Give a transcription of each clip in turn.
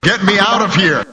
Get me out of here!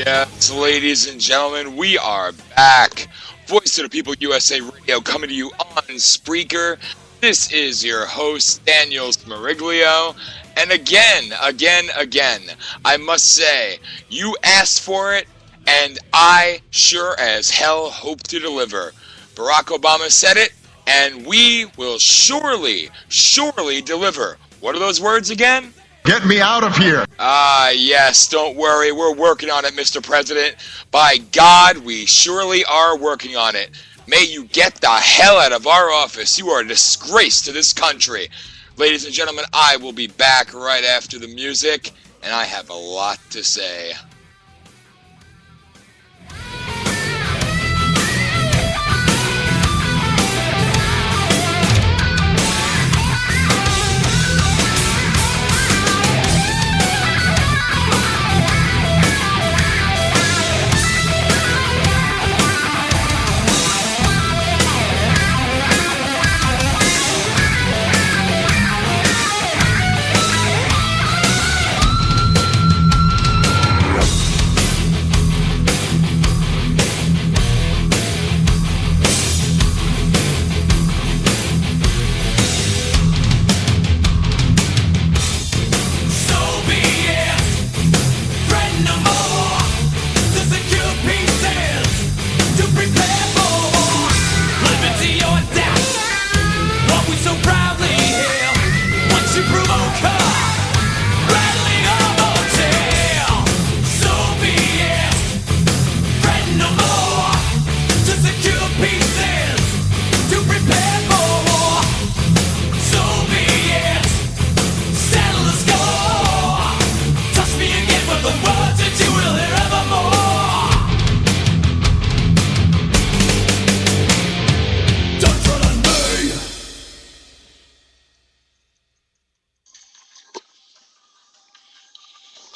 Yes, ladies and gentlemen, we are back. Voice of the People USA Radio coming to you on Spreaker. This is your host, Daniel Smariglio. And again, I must say, you asked for it, and I sure as hell hope to deliver. Barack Obama said it, and we will surely deliver. What are those words again? Get me out of here! Yes, don't worry, we're working on it, Mr. President. By God, we surely are working on it. May you get the hell out of our office. You are a disgrace to this country. Ladies and gentlemen, I will be back right after the music, and I have a lot to say.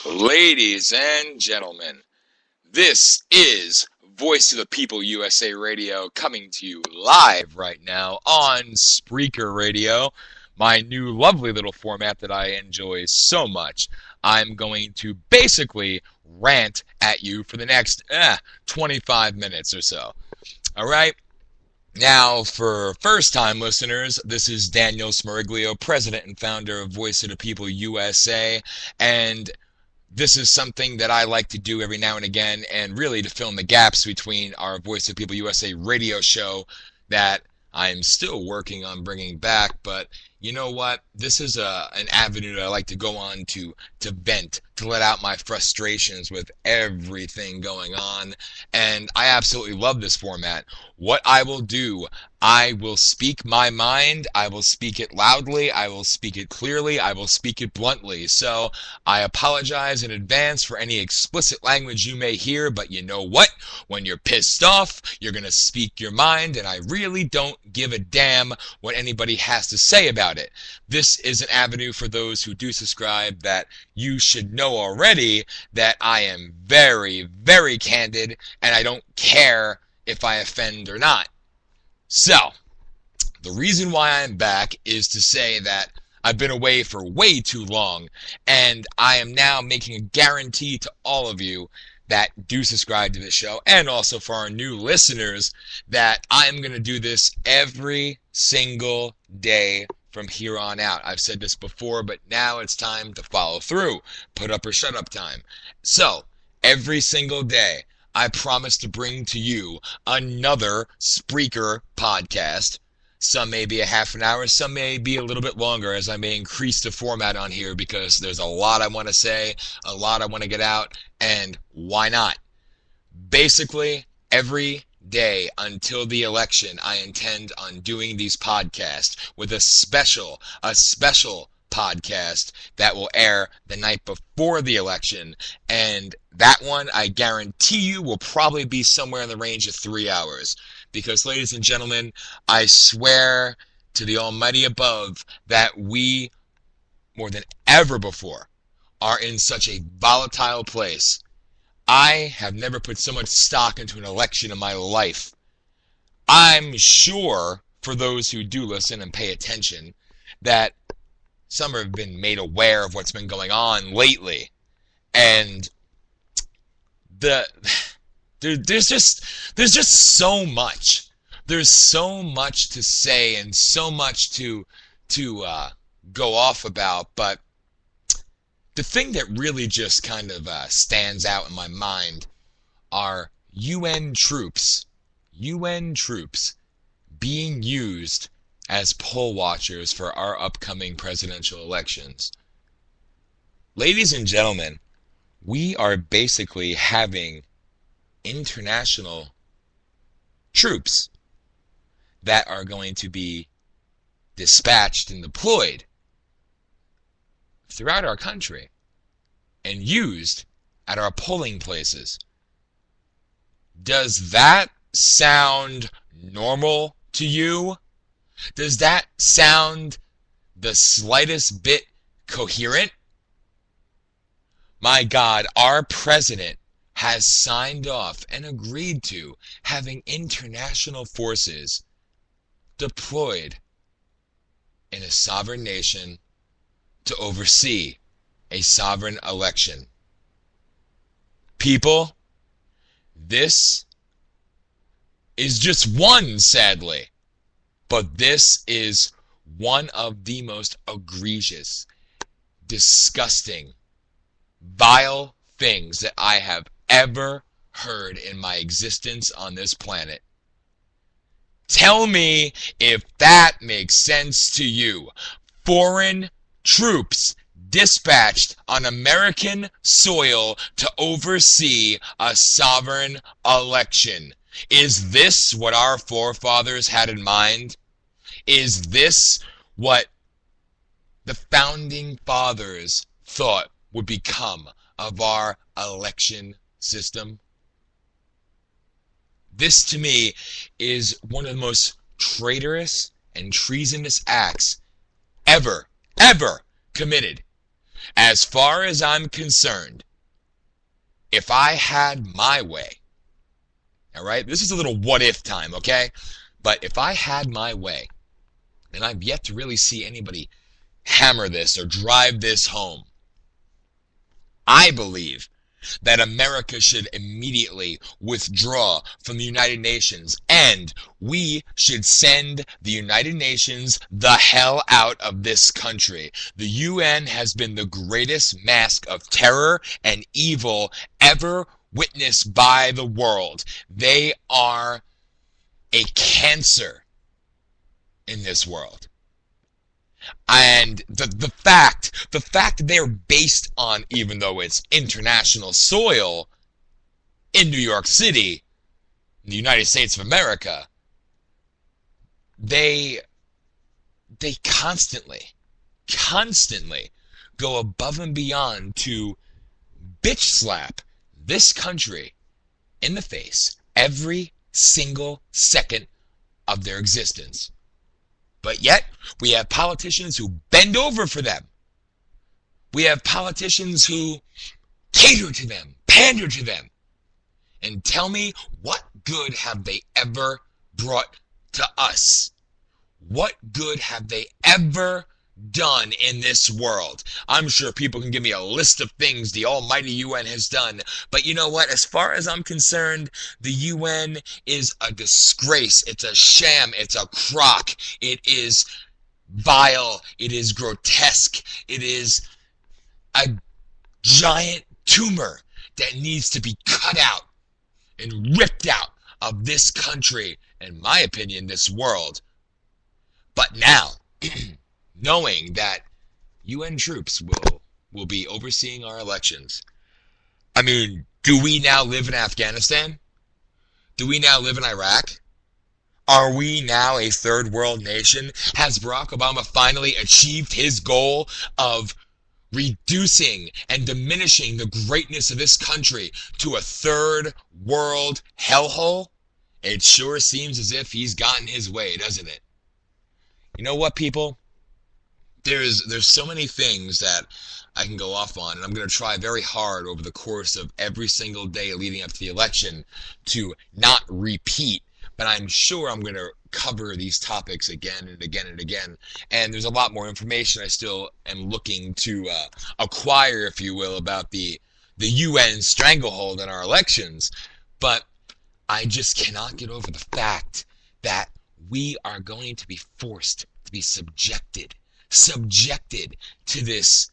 Ladies and gentlemen, this is Voice of the People USA Radio coming to you live right now on Spreaker Radio, my new lovely little format that I enjoy so much. I'm going to basically rant at you for the next 25 minutes or so. All right? Now, for first-time listeners, this is Daniel Smariglio, president and founder of Voice of the People USA, and this is something that I like to do every now and again, and really to fill in the gaps between our Voice of People USA radio show that I'm still working on bringing back. But you know what? This is an avenue that I like to go on to vent, to let out my frustrations with everything going on. And I absolutely love this format. What I will do, I will speak my mind. I will speak it loudly. I will speak it clearly. I will speak it bluntly. So I apologize in advance for any explicit language you may hear, but you know what? When you're pissed off, you're going to speak your mind, and I really don't give a damn what anybody has to say about it. This is an avenue for those who do subscribe that you should know already that I am very, very candid, and I don't care if I offend or not. So, the reason why I'm back is to say that I've been away for way too long, and I am now making a guarantee to all of you that do subscribe to this show, and also for our new listeners, that I'm going to do this every single day from here on out. I've said this before, but now it's time to follow through. Put up or shut up time. So, every single day, I promise to bring to you another Spreaker podcast. Some may be a half an hour, some may be a little bit longer, as I may increase the format on here because there's a lot I want to say, a lot I want to get out, and why not? Basically, every day until the election, I intend on doing these podcasts with a special podcast that will air the night before the election, and that one, I guarantee you, will probably be somewhere in the range of 3 hours. Because, ladies and gentlemen, I swear to the Almighty above that we, more than ever before, are in such a volatile place. I have never put so much stock into an election in my life. I'm sure, for those who do listen and pay attention, that some have been made aware of what's been going on lately. And there's just so much. There's so much to say and so much to go off about. But the thing that really just kind of stands out in my mind are UN troops being used as poll watchers for our upcoming presidential elections. Ladies and gentlemen, we are basically having international troops that are going to be dispatched and deployed throughout our country and used at our polling places. Does that sound normal to you? Does that sound the slightest bit coherent? My God, our president has signed off and agreed to having international forces deployed in a sovereign nation to oversee a sovereign election. People, this is just one, sadly, but this is one of the most egregious, disgusting, vile things that I have ever heard in my existence on this planet. Tell me if that makes sense to you. Foreign troops dispatched on American soil to oversee a sovereign election. Is this what our forefathers had in mind? Is this what the founding fathers thought would become of our election system? This, to me, is one of the most traitorous and treasonous acts ever committed. As far as I'm concerned, if I had my way, all right, this is a little what-if time, okay? But if I had my way, and I've yet to really see anybody hammer this or drive this home, I believe that America should immediately withdraw from the United Nations, and we should send the United Nations the hell out of this country. The UN has been the greatest mask of terror and evil ever witnessed by the world. They are a cancer in this world. And the fact that they're based on, even though it's international soil, in New York City, in the United States of America, they constantly go above and beyond to bitch slap this country in the face every single second of their existence. But yet, we have politicians who bend over for them. We have politicians who cater to them, pander to them. And tell me, what good have they ever brought to us? What good have they ever done in this world? I'm sure people can give me a list of things the almighty UN has done, but you know what? As far as I'm concerned, the UN is a disgrace. It's a sham. It's a crock. It is vile. It is grotesque. It is a giant tumor that needs to be cut out and ripped out of this country, in my opinion, this world. But now, knowing that UN troops will be overseeing our elections, I mean, do we now live in Afghanistan? Do we now live in Iraq? Are we now a third world nation? Has Barack Obama finally achieved his goal of reducing and diminishing the greatness of this country to a third world hellhole? It sure seems as if he's gotten his way, doesn't it? You know what, people? There's so many things that I can go off on, and I'm going to try very hard over the course of every single day leading up to the election to not repeat, but I'm sure I'm going to cover these topics again and again and again. And there's a lot more information I still am looking to acquire, if you will, about the UN stranglehold in our elections. But I just cannot get over the fact that we are going to be forced to be subjected to this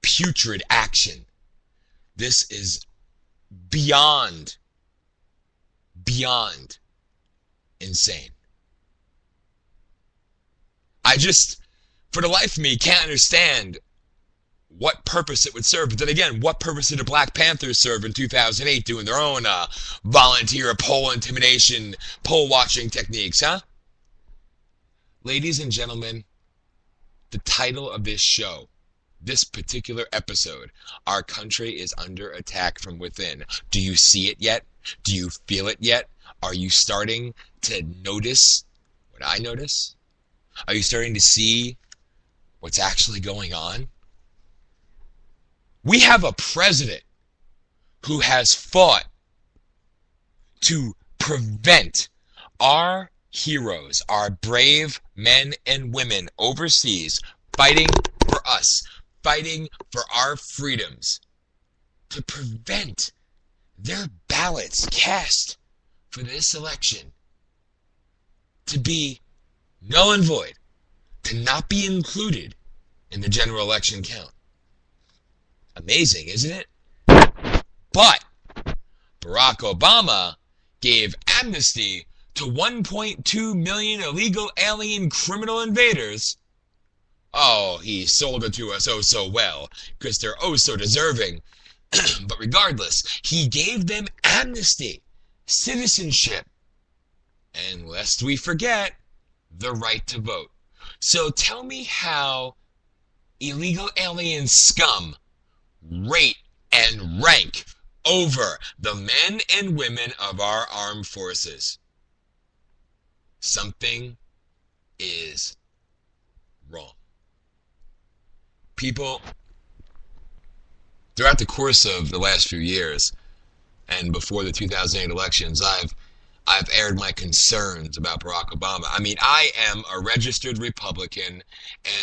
putrid action. This is beyond insane. I just, for the life of me, can't understand what purpose it would serve. But then again, what purpose did the Black Panthers serve in 2008 doing their own volunteer poll intimidation, poll watching techniques, huh? Ladies and gentlemen, the title of this show, this particular episode, Our Country is Under Attack from Within. Do you see it yet? Do you feel it yet? Are you starting to notice what I notice? Are you starting to see what's actually going on? We have a president who has fought to prevent our heroes, our brave men and women overseas, fighting for us, fighting for our freedoms, to prevent their ballots cast for this election to be null and void, to not be included in the general election count. Amazing, isn't it? But Barack Obama gave amnesty to 1.2 million illegal alien criminal invaders. Oh, he sold it to us oh so well, because they're oh so deserving. But regardless, he gave them amnesty, citizenship, and lest we forget, the right to vote. So tell me how illegal alien scum rate and rank over the men and women of our armed forces. Something is wrong. People, throughout the course of the last few years and before the 2008 elections, I've aired my concerns about Barack Obama. I mean, I am a registered Republican,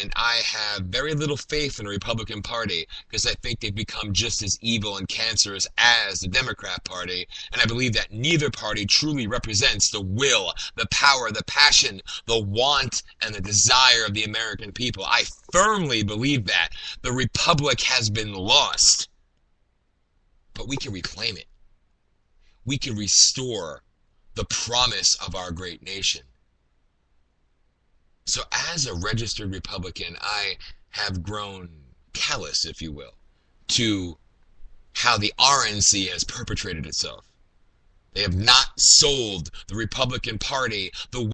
and I have very little faith in the Republican Party because I think they've become just as evil and cancerous as the Democrat Party, and I believe that neither party truly represents the will, the power, the passion, the want, and the desire of the American people. I firmly believe that. The Republic has been lost, but we can reclaim it. We can restore the promise of our great nation. So as a registered Republican, I have grown callous, if you will, to how the RNC has perpetrated itself. They have not sold the Republican Party the